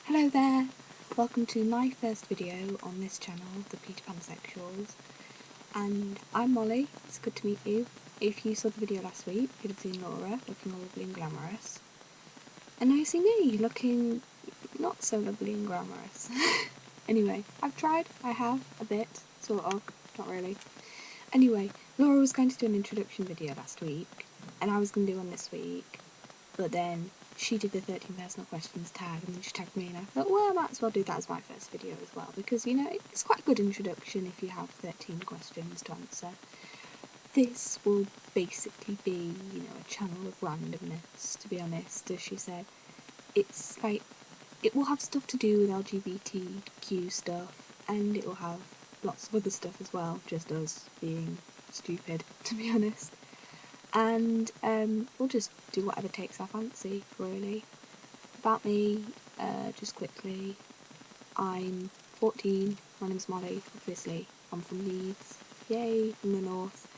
Hello there, welcome to my first video on this channel, the Peter Pan Sexuals, and I'm Molly. It's good to meet you. If you saw the video last week, you'd have seen Laura looking all lovely and glamorous, and now you see me looking not so lovely and glamorous. Anyway, I've tried, I have, a bit, sort of, not really. Anyway, Laura was going to do an introduction video last week, and I was going to do one this week, but then she did the 13 personal questions tag, and then she tagged me, and I thought, well, I might as well do that as my first video as well, because, you know, it's quite a good introduction if you have 13 questions to answer. This will basically be, you know, a channel of randomness, to be honest, as she said. It's like, it will have stuff to do with LGBTQ stuff, and it will have lots of other stuff as well, just us being stupid, to be honest. And we'll just do whatever takes our fancy, really. About me, just quickly, I'm 14, my name's Molly, obviously, I'm from Leeds, yay, from the north.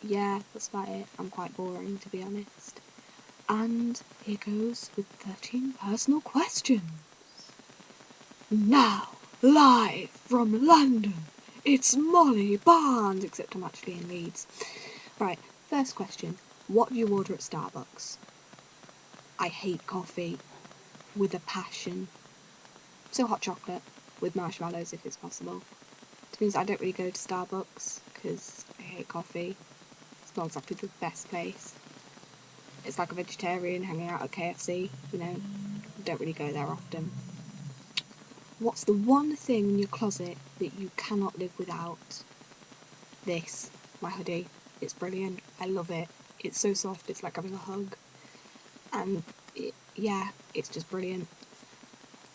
Yeah, that's about it, I'm quite boring, to be honest. And here goes with 13 personal questions. Now, live from London, it's Molly Barnes, except I'm actually in Leeds. Right, first question. What do you order at Starbucks? I hate coffee with a passion. So hot chocolate with marshmallows if it's possible. Which means I don't really go to Starbucks because I hate coffee. It's not exactly the best place. It's like a vegetarian hanging out at KFC, you know. I don't really go there often. What's the one thing in your closet that you cannot live without? This, my hoodie. It's brilliant. I love it. It's so soft. It's like having a hug. And yeah, it's just brilliant.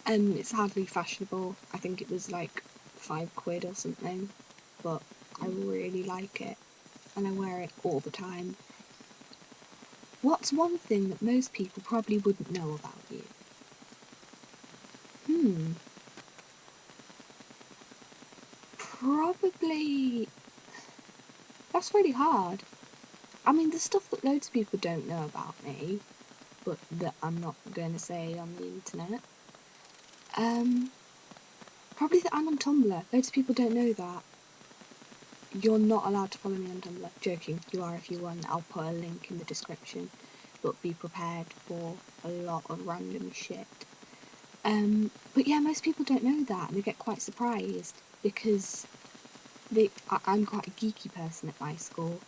And it's hardly fashionable. I think it was like £5 or something. But I really like it. And I wear it all the time. What's one thing that most people probably wouldn't know about you? Probably... That's really hard. I mean, there's stuff that loads of people don't know about me, but that I'm not going to say on the internet. Probably that I'm on Tumblr. Loads of people don't know that. You're not allowed to follow me on Tumblr. Joking, you are if you want. I'll put a link in the description. But be prepared for a lot of random shit. But yeah, most people don't know that, and they get quite surprised, because I'm quite a geeky person at my school,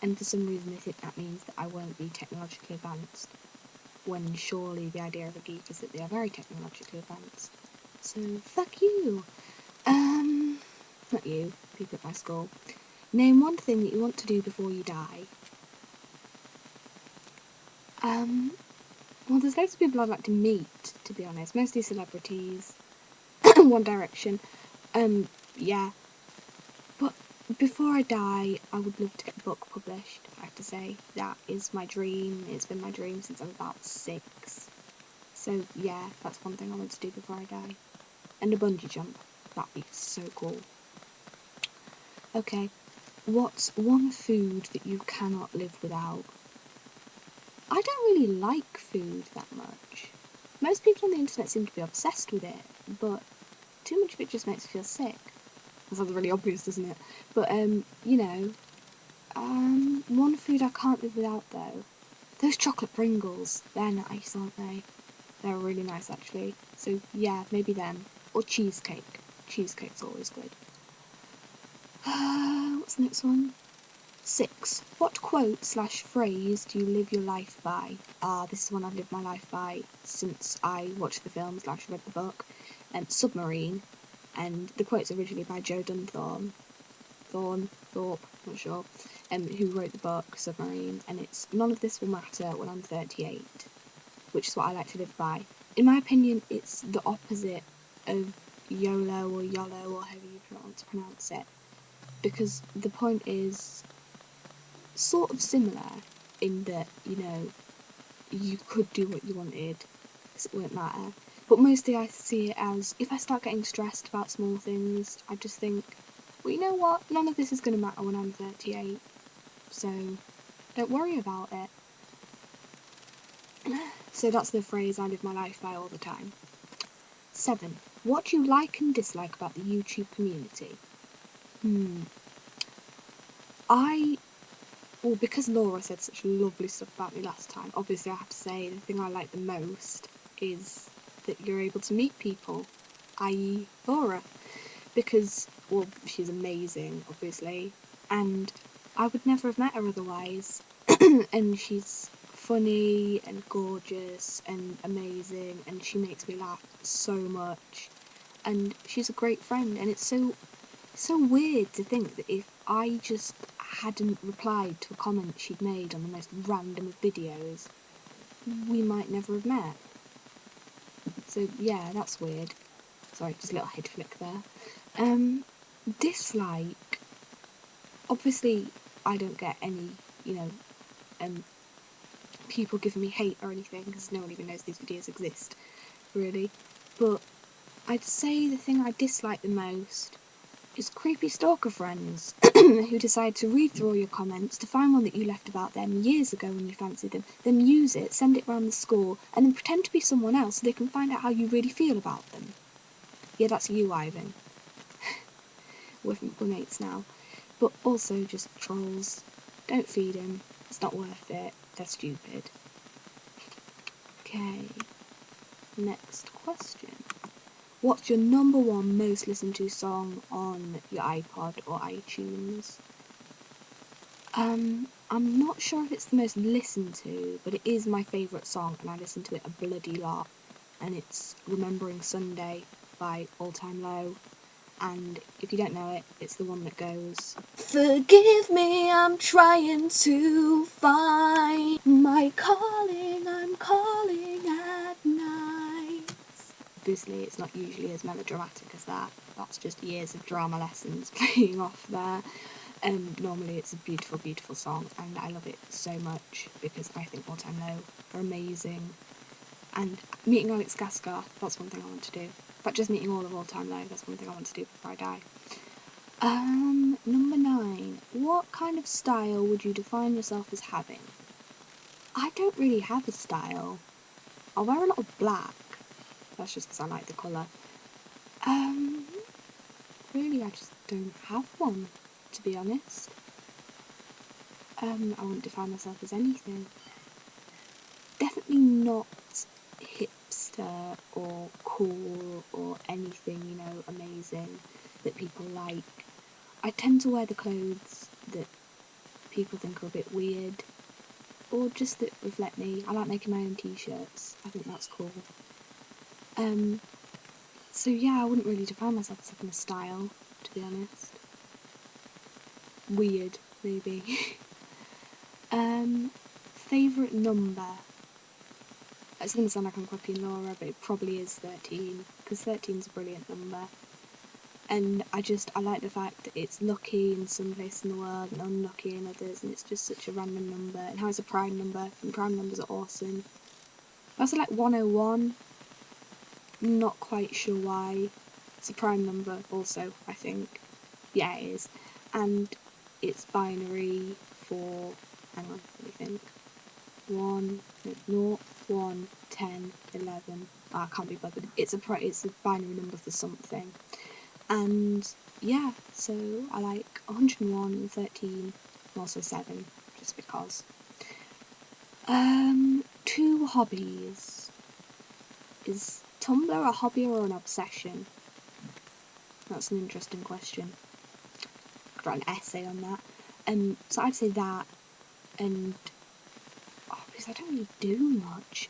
and for some reason they think that means that I won't be technologically advanced, when surely the idea of a geek is that they are very technologically advanced. So, fuck you. Not you, people at my school. Name one thing that you want to do before you die. Well, there's loads of people I'd like to meet, to be honest. Mostly celebrities. One Direction. Yeah. But before I die, I would love to get a book published, I have to say. That is my dream. It's been my dream since I was about 6. So, yeah, that's one thing I want to do before I die. And a bungee jump. That'd be so cool. Okay, what's one food that you cannot live without? I don't really like food that much. Most people on the internet seem to be obsessed with it, but too much of it just makes me feel sick. That sounds really obvious, doesn't it? But, you know, one food I can't live without, though. Those chocolate Pringles. They're nice, aren't they? They're really nice, actually. So, yeah, maybe them. Or cheesecake. Cheesecake's always good. What's the next one? 6. What quote/phrase do you live your life by? This is one I've lived my life by since I watched the film/read the book. Submarine. And the quote's originally by Joe Dunthorpe, not sure, who wrote the book Submarine, and it's none of this will matter when I'm 38, which is what I like to live by. In my opinion, it's the opposite of YOLO or YOLO or however you pronounce it, because the point is sort of similar in that, you know, you could do what you wanted because it won't matter. But mostly I see it as, if I start getting stressed about small things, I just think, well, you know what, none of this is going to matter when I'm 38, so don't worry about it. So that's the phrase I live my life by all the time. 7. What do you like and dislike about the YouTube community? Well, because Laura said such lovely stuff about me last time, obviously I have to say the thing I like the most is that you're able to meet people, i.e. Laura. Because, well, she's amazing, obviously, and I would never have met her otherwise. And she's funny and gorgeous and amazing, and she makes me laugh so much. And she's a great friend, and it's so weird to think that if I just hadn't replied to a comment she'd made on the most random of videos, we might never have met. So yeah, that's weird. Sorry, just a little head flick there. Dislike. Obviously, I don't get any, people giving me hate or anything, because no one even knows these videos exist, really. But I'd say the thing I dislike the most is creepy stalker friends who decide to read through all your comments to find one that you left about them years ago when you fancied them, then use it, send it around the school, and then pretend to be someone else so they can find out how you really feel about them. Yeah, that's you, Ivan. We're mates now. But also just trolls. Don't feed them. It's not worth it. They're stupid. Okay. Next question. What's your number one most listened to song on your iPod or iTunes? I'm not sure if it's the most listened to, but it is my favourite song, and I listen to it a bloody lot. And it's Remembering Sunday by All Time Low. And if you don't know it, it's the one that goes, forgive me, I'm trying to find my calling, I'm calling at night. Obviously, it's not usually as melodramatic as that. That's just years of drama lessons playing off there. Normally it's a beautiful, beautiful song, and I love it so much because I think All Time Low are amazing. And meeting Alex Gascar, that's one thing I want to do. But just meeting all of All Time Low, that's one thing I want to do before I die. Number 9. What kind of style would you define yourself as having? I don't really have a style. I wear a lot of black. That's just because I like the colour. Really, I just don't have one, to be honest. I wouldn't define myself as anything. Definitely not hipster or cool or anything, amazing that people like. I tend to wear the clothes that people think are a bit weird, or just that reflect me. I like making my own t-shirts. I think that's cool. So yeah, I wouldn't really define myself as having a style, to be honest. Weird, maybe. Favourite number? It's going to sound like I'm copying Laura, but it probably is 13, because 13 is a brilliant number. And I like the fact that it's lucky in some places in the world and unlucky in others, and it's just such a random number, and how it's a prime number, and prime numbers are awesome. I also like 101, not quite sure why. It's a prime number also, I think. Yeah, it is. And it's binary for, hang on, let me think. 0, 1, 10, 11. Oh, I can't be bothered. It's a binary number for something. And yeah, so I like 101 and 13, and also 7, just because. 2 hobbies. Is Tumblr a hobby or an obsession? That's an interesting question. I could write an essay on that. So I'd say that, and because I don't really do much.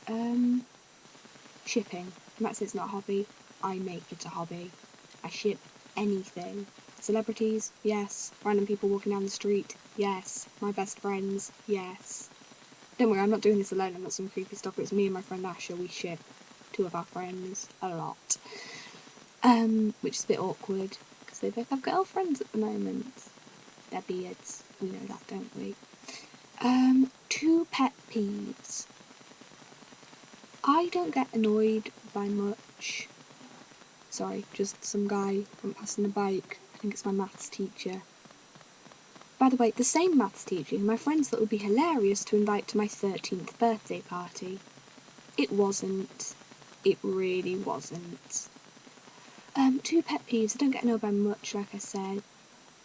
Shipping. And that's it's not a hobby. I make it a hobby. I ship anything. Celebrities, yes. Random people walking down the street, yes. My best friends, yes. Don't worry, I'm not doing this alone. I'm not some creepy stalker. It's me and my friend Asher. We ship 2 of our friends a lot. Which is a bit awkward because they both have girlfriends at the moment. Their beards. We know that, don't we? 2 pet peeves. I don't get annoyed by much. Sorry, just some guy from passing a bike. I think it's my maths teacher. By the way, the same maths teacher who my friends thought would be hilarious to invite to my 13th birthday party. it wasn't. It really wasn't. 2 pet peeves, I don't get annoyed by much, like I said.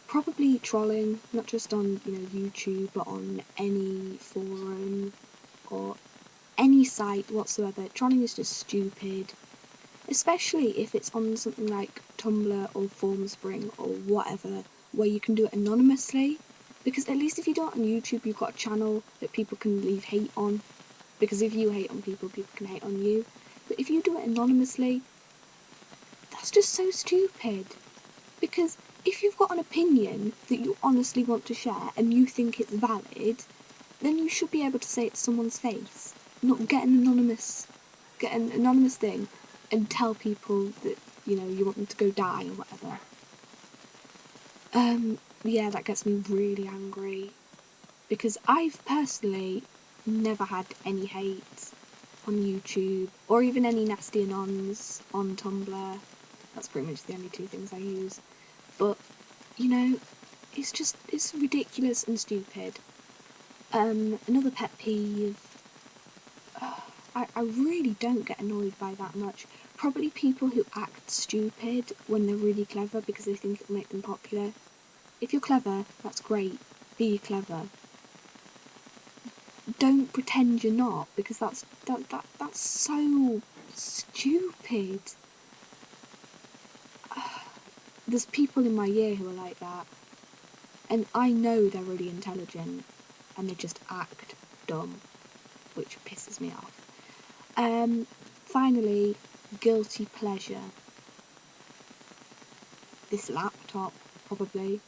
Probably trolling, not just on, YouTube, but on any forum or any site whatsoever. Trolling is just stupid, especially if it's on something like Tumblr or Formspring or whatever, where you can do it anonymously. Because at least if you do it on YouTube, you've got a channel that people can leave hate on. Because if you hate on people, people can hate on you. But if you do it anonymously, that's just so stupid. Because if you've got an opinion that you honestly want to share and you think it's valid, then you should be able to say it to someone's face, not get an anonymous thing and tell people that, you want them to go die or whatever. Yeah, that gets me really angry, because I've personally never had any hate on YouTube, or even any nasty anons on Tumblr. That's pretty much the only 2 things I use. But, it's ridiculous and stupid. Another pet peeve, I really don't get annoyed by that much. Probably people who act stupid when they're really clever because they think it'll make them popular. If you're clever, that's great. Be clever. Don't pretend you're not, because that's so stupid. There's people in my year who are like that, and I know they're really intelligent, and they just act dumb, which pisses me off. Finally, guilty pleasure. This laptop, probably.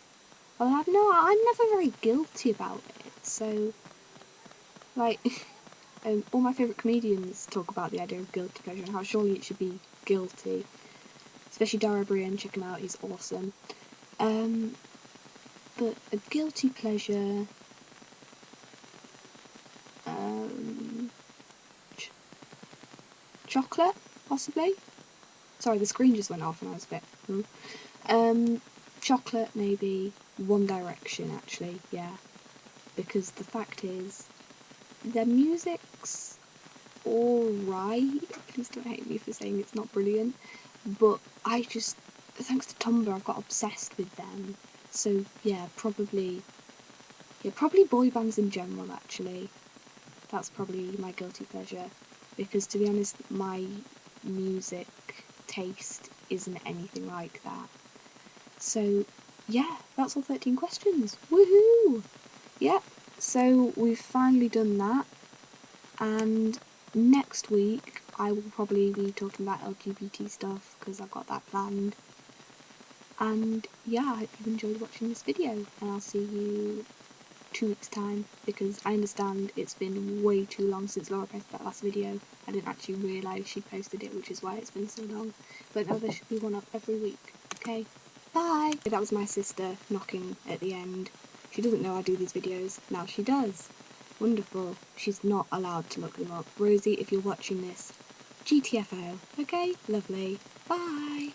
Well, I'm never very guilty about it, so, like, all my favourite comedians talk about the idea of guilty pleasure and how surely it should be guilty. Especially Dara Brian, check him out, he's awesome. But a guilty pleasure, chocolate, possibly? Sorry, the screen just went off and I was a bit, chocolate, maybe. One Direction, actually, yeah. Because the fact is, their music's alright. Please don't hate me for saying it's not brilliant. But thanks to Tumblr, I've got obsessed with them. So, yeah, probably boy bands in general, actually. That's probably my guilty pleasure. Because, to be honest, my music taste isn't anything like that. So, yeah, that's all 13 questions. Woohoo! Yep, so we've finally done that. And next week, I will probably be talking about LGBT stuff, because I've got that planned. And yeah, I hope you've enjoyed watching this video, and I'll see you 2 weeks time, because I understand it's been way too long since Laura posted that last video. I didn't actually realise she posted it, which is why it's been so long. But now there should be one up every week. Okay, bye! That was my sister knocking at the end. She doesn't know I do these videos. Now she does. Wonderful. She's not allowed to look them up. Rosie, if you're watching this, GTFO. Okay? Lovely. Bye!